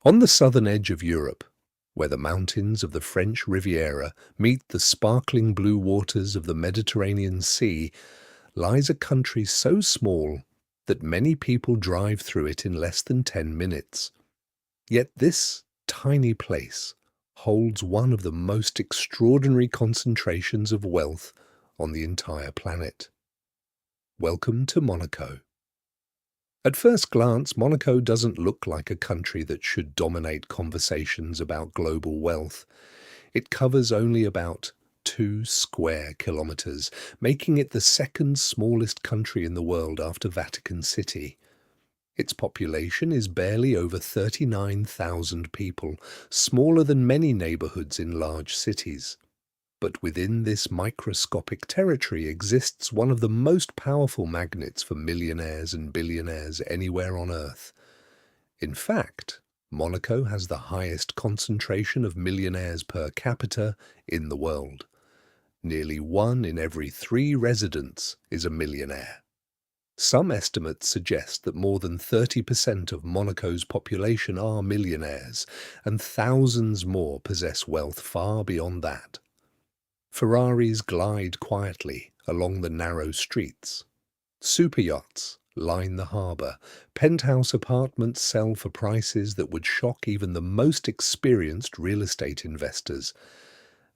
On the southern edge of Europe, where the mountains of the French Riviera meet the sparkling blue waters of the Mediterranean Sea, lies a country so small that many people drive through it in less than 10 minutes. Yet this tiny place holds one of the most extraordinary concentrations of wealth on the entire planet. Welcome to Monaco. At first glance, Monaco doesn't look like a country that should dominate conversations about global wealth. It covers only about 2 square kilometers, making it the second smallest country in the world after Vatican City. Its population is barely over 39,000 people, smaller than many neighborhoods in large cities. But within this microscopic territory exists one of the most powerful magnets for millionaires and billionaires anywhere on Earth. In fact, Monaco has the highest concentration of millionaires per capita in the world. Nearly 1 in every 3 residents is a millionaire. Some estimates suggest that more than 30% of Monaco's population are millionaires, and thousands more possess wealth far beyond that. Ferraris glide quietly along the narrow streets. Superyachts line the harbour. Penthouse apartments sell for prices that would shock even the most experienced real estate investors.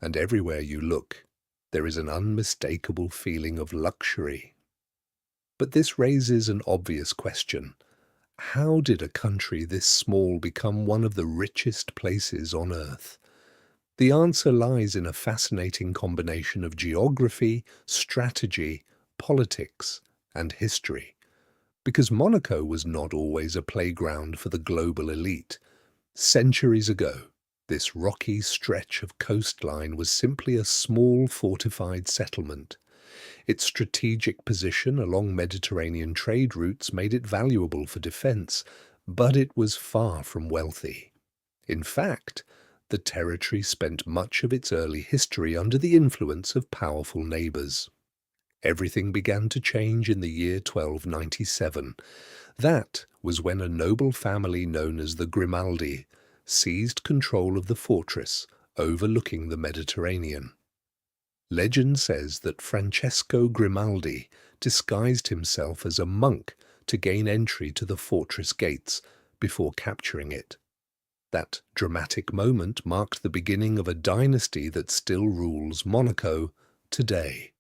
And everywhere you look, there is an unmistakable feeling of luxury. But this raises an obvious question. How did a country this small become one of the richest places on Earth? The answer lies in a fascinating combination of geography, strategy, politics, and history. Because Monaco was not always a playground for the global elite. Centuries ago, this rocky stretch of coastline was simply a small fortified settlement. Its strategic position along Mediterranean trade routes made it valuable for defense, but it was far from wealthy. In fact, the territory spent much of its early history under the influence of powerful neighbours. Everything began to change in the year 1297. That was when a noble family known as the Grimaldi seized control of the fortress overlooking the Mediterranean. Legend says that Francesco Grimaldi disguised himself as a monk to gain entry to the fortress gates before capturing it. That dramatic moment marked the beginning of a dynasty that still rules Monaco today.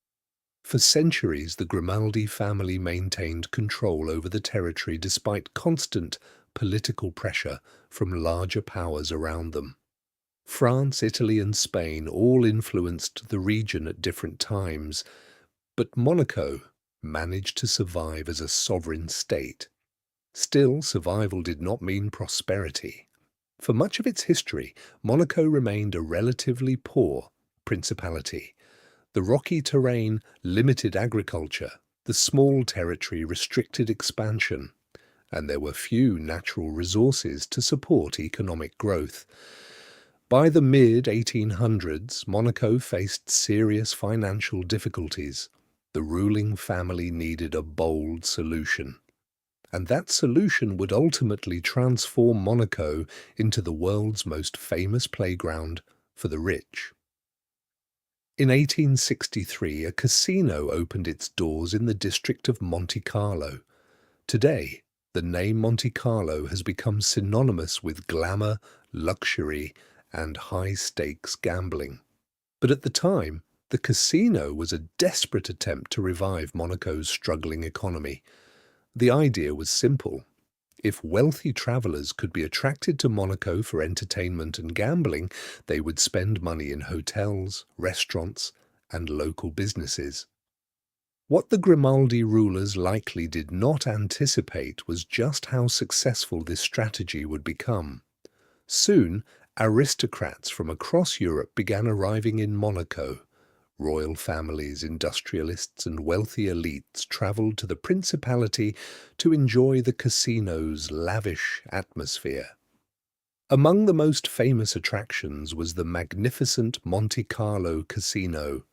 For centuries, the Grimaldi family maintained control over the territory despite constant political pressure from larger powers around them. France, Italy, and Spain all influenced the region at different times, but Monaco managed to survive as a sovereign state. Still, survival did not mean prosperity. For much of its history, Monaco remained a relatively poor principality. The rocky terrain limited agriculture, the small territory restricted expansion, and there were few natural resources to support economic growth. By the mid-1800s, Monaco faced serious financial difficulties. The ruling family needed a bold solution. And that solution would ultimately transform Monaco into the world's most famous playground for the rich. In 1863, a casino opened its doors in the district of Monte Carlo. Today, the name Monte Carlo has become synonymous with glamour, luxury, and high-stakes gambling. But at the time, the casino was a desperate attempt to revive Monaco's struggling economy. The idea was simple. If wealthy travelers could be attracted to Monaco for entertainment and gambling, they would spend money in hotels, restaurants, and local businesses. What the Grimaldi rulers likely did not anticipate was just how successful this strategy would become. Soon, aristocrats from across Europe began arriving in Monaco. Royal families, industrialists, and wealthy elites travelled to the principality to enjoy the casino's lavish atmosphere. Among the most famous attractions was the magnificent Monte Carlo Casino.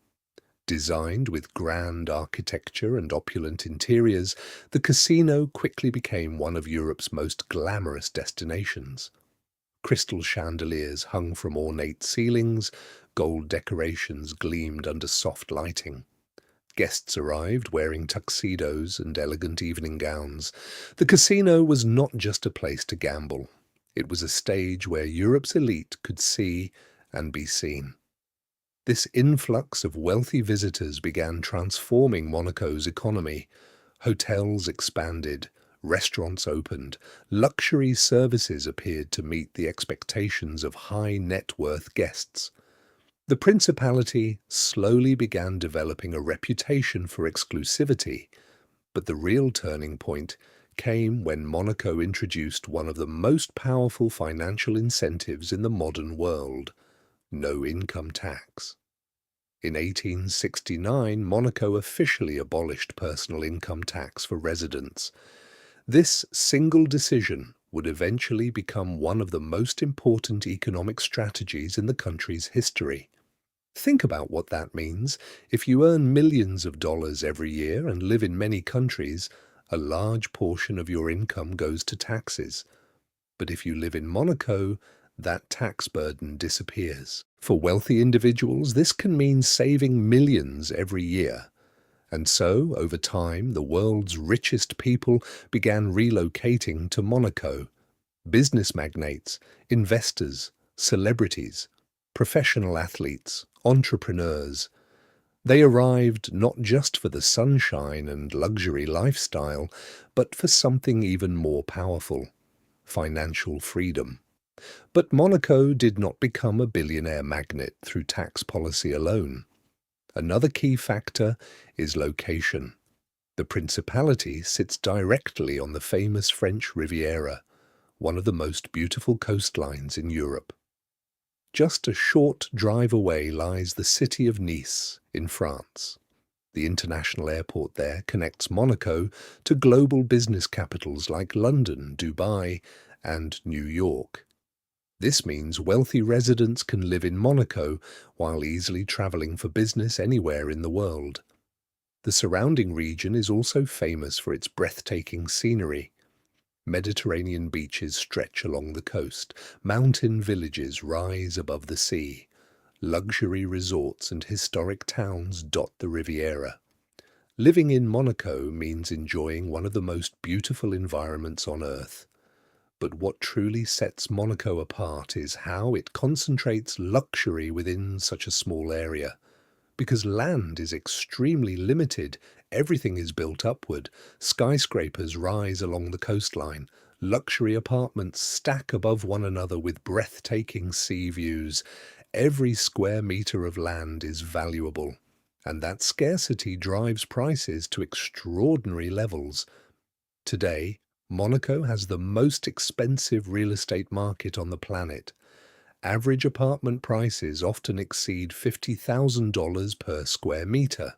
Designed with grand architecture and opulent interiors, the casino quickly became one of Europe's most glamorous destinations. Crystal chandeliers hung from ornate ceilings, gold decorations gleamed under soft lighting. Guests arrived wearing tuxedos and elegant evening gowns. The casino was not just a place to gamble. It was a stage where Europe's elite could see and be seen. This influx of wealthy visitors began transforming Monaco's economy. Hotels expanded, restaurants opened, luxury services appeared to meet the expectations of high net worth guests. The principality slowly began developing a reputation for exclusivity, but the real turning point came when Monaco introduced one of the most powerful financial incentives in the modern world: no income tax. In 1869, Monaco officially abolished personal income tax for residents. This single decision would eventually become one of the most important economic strategies in the country's history. Think about what that means. If you earn millions of dollars every year and live in many countries, a large portion of your income goes to taxes. But if you live in Monaco, that tax burden disappears. For wealthy individuals, this can mean saving millions every year. And so, over time, the world's richest people began relocating to Monaco. Business magnates, investors, celebrities, professional athletes, entrepreneurs. They arrived not just for the sunshine and luxury lifestyle, but for something even more powerful: financial freedom. But Monaco did not become a billionaire magnet through tax policy alone. Another key factor is location. The Principality sits directly on the famous French Riviera, one of the most beautiful coastlines in Europe. Just a short drive away lies the city of Nice in France. The international airport there connects Monaco to global business capitals like London, Dubai, and New York. This means wealthy residents can live in Monaco while easily traveling for business anywhere in the world. The surrounding region is also famous for its breathtaking scenery. Mediterranean beaches stretch along the coast, mountain villages rise above the sea, luxury resorts and historic towns dot the Riviera. Living in Monaco means enjoying one of the most beautiful environments on earth. But what truly sets Monaco apart is how it concentrates luxury within such a small area. Because land is extremely limited, everything is built upward. Skyscrapers rise along the coastline. Luxury apartments stack above one another with breathtaking sea views. Every square meter of land is valuable, and that scarcity drives prices to extraordinary levels. Today, Monaco has the most expensive real estate market on the planet. Average apartment prices often exceed $50,000 per square meter.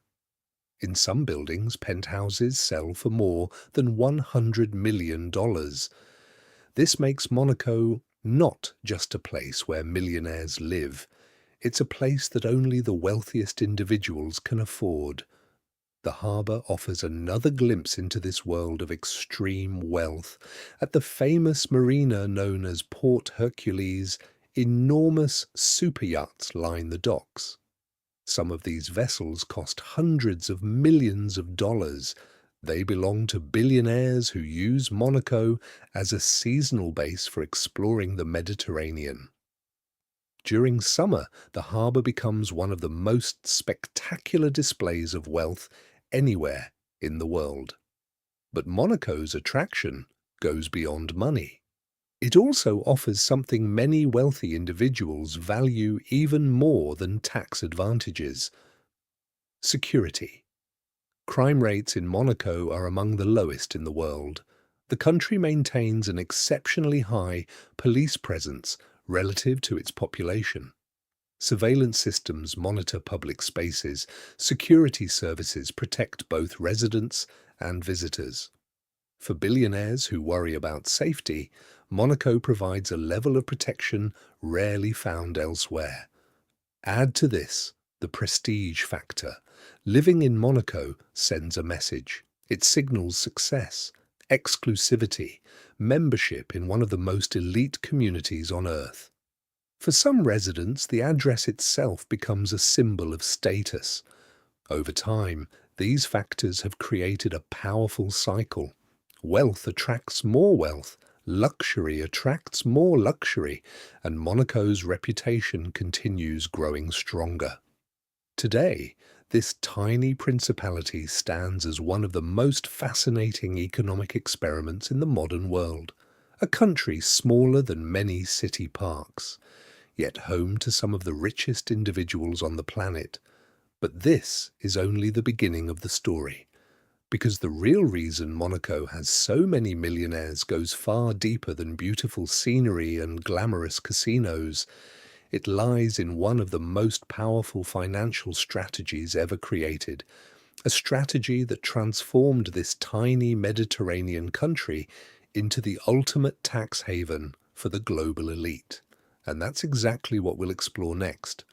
In some buildings, penthouses sell for more than $100 million. This makes Monaco not just a place where millionaires live. It's a place that only the wealthiest individuals can afford. The harbour offers another glimpse into this world of extreme wealth. At the famous marina known as Port Hercules, enormous superyachts line the docks. Some of these vessels cost hundreds of millions of dollars. They belong to billionaires who use Monaco as a seasonal base for exploring the Mediterranean. During summer, the harbour becomes one of the most spectacular displays of wealth anywhere in the world. But Monaco's attraction goes beyond money. It also offers something many wealthy individuals value even more than tax advantages: security. Crime rates in Monaco are among the lowest in the world. The country maintains an exceptionally high police presence relative to its population. Surveillance systems monitor public spaces. Security services protect both residents and visitors. For billionaires who worry about safety, Monaco provides a level of protection rarely found elsewhere. Add to this the prestige factor. Living in Monaco sends a message. It signals success. exclusivity, membership in one of the most elite communities on Earth. For some residents, the address itself becomes a symbol of status. Over time, these factors have created a powerful cycle. Wealth attracts more wealth, luxury attracts more luxury, and Monaco's reputation continues growing stronger. Today, this tiny principality stands as one of the most fascinating economic experiments in the modern world. A country smaller than many city parks, yet home to some of the richest individuals on the planet. But this is only the beginning of the story, because the real reason Monaco has so many millionaires goes far deeper than beautiful scenery and glamorous casinos. It lies in one of the most powerful financial strategies ever created, a strategy that transformed this tiny Mediterranean country into the ultimate tax haven for the global elite. And that's exactly what we'll explore next.